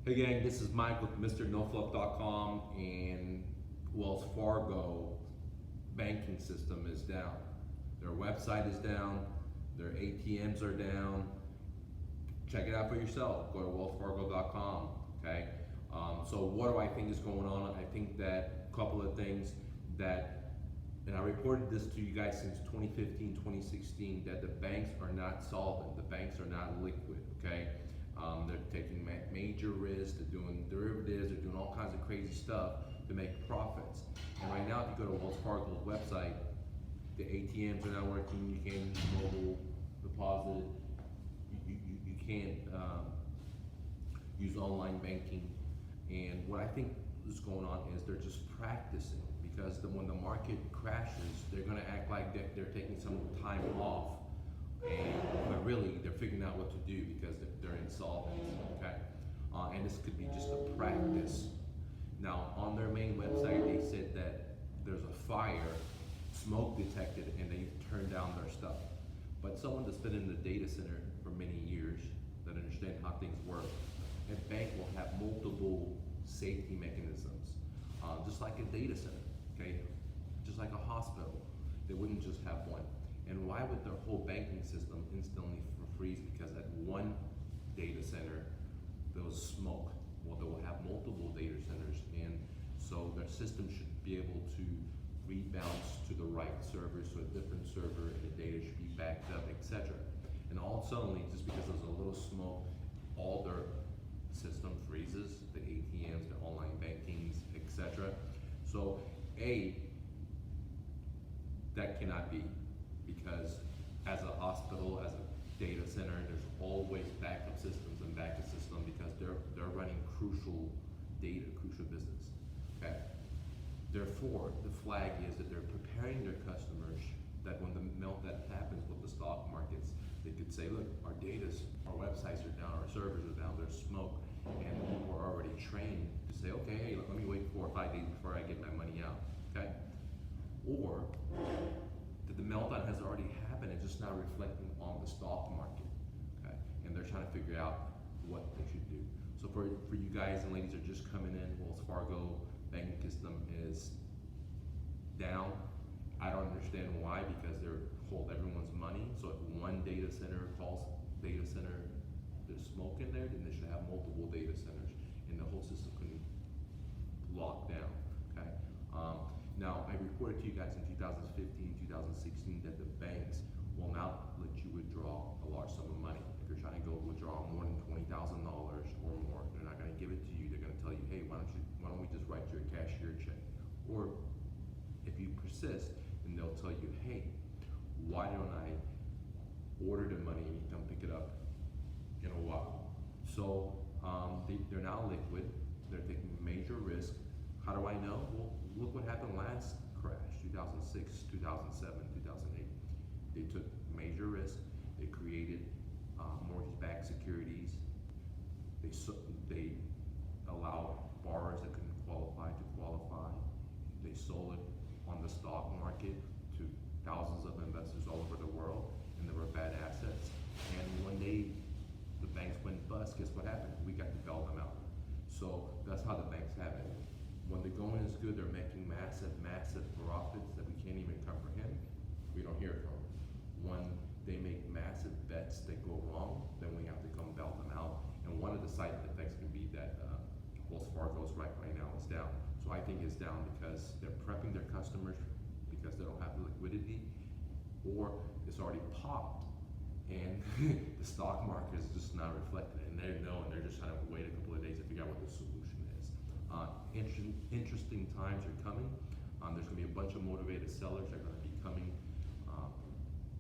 Hey gang, this is Mike with MrNoFluff.com, and Wells Fargo banking system is down. Their website is down, their ATMs are down. Check it out for yourself. Go to WellsFargo.com. Okay. So what do I think is going on? I think that a couple of things that, and I reported this to you guys since 2015, 2016, that the banks are not solvent. The banks are not liquid. Okay. They're taking major risks, they're doing derivatives, they're doing all kinds of crazy stuff to make profits. And right now, if you go to Wells Fargo's website, the ATMs are not working, you can't use mobile deposit, you can't use online banking. And what I think is going on is they're just practicing, because when the market crashes, they're gonna act like they're taking some time off. But really, they're figuring out what to do because they're insolvent, okay? And this could be just a practice. Now, on their main website, they said that there's a fire, smoke detected, and they turned down their stuff. But someone that's been in the data center for many years, that understand how things work, a bank will have multiple safety mechanisms, just like a data center, okay? Just like a hospital, they wouldn't just have one. And why would their whole banking system instantly freeze? Because at one data center, there was smoke. Well, they will have multiple data centers, and so their system should be able to rebounce to the right server, so a different server, and the data should be backed up, etc. And all suddenly, just because there's a little smoke, all their system freezes, the ATMs, the online bankings, etc. So, that cannot be. Because as a hospital, as a data center, there's always backup systems and backup system, because they're running crucial data, crucial business. Okay. Therefore, the flag is that they're preparing their customers that when the meltdown happens with the stock markets, they could say, look, our websites are down, our servers are down, there's smoke, and people are already trained to say, okay, hey, let me wait 4 or 5 days before I get my money out. Okay. Or the meltdown has already happened, it's just now reflecting on the stock market, okay? And they're trying to figure out what they should do. So for you guys and ladies that are just coming in, Wells Fargo banking system is down. I don't understand why, because they hold everyone's money. So if one data center calls data center, there's smoke in there, then they should have multiple data centers, and the whole system can lock down, okay? Now, I reported to you guys in 2015, 2016 that the banks will not let you withdraw a large sum of money. If you're trying to go withdraw more than $20,000 or more, they're not going to give it to you. They're going to tell you, hey, why don't we just write you a cashier check? Or if you persist, then they'll tell you, hey, why don't I order the money and you come pick it up in a while? So they're now liquid. They're taking major risk. How do I know? Well, look what happened last crash, 2006, 2007, 2008. They took major risks. They created mortgage-backed securities. They allowed borrowers that couldn't qualify to qualify. They sold it on the stock market to thousands of investors all over the world, and they were bad assets. And when the banks went bust, guess what happened? We got to bail them out. So that's how the banks have it. When the going is good, they're making massive profits that we can't even comprehend. We don't hear from them. When they make massive bets that go wrong, then we have to come bail them out. And one of the side effects can be that Wells Fargo's right now is down. So I think it's down because they're prepping their customers because they don't have the liquidity, or it's already popped and the stock market is just not reflecting it, and they know, and they're just trying to wait a couple of days to figure out what the solution is. Interesting times are coming. There's going to be a bunch of motivated sellers that are going to be coming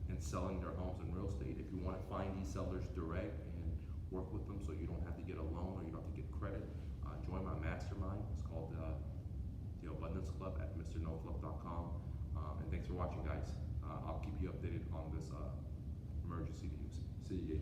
and selling their homes in real estate. If you want to find these sellers direct and work with them so you don't have to get a loan or you don't have to get credit, join my mastermind. It's called the Abundance Club at MrNoFluff.com. And thanks for watching, guys. I'll keep you updated on this emergency news. See you.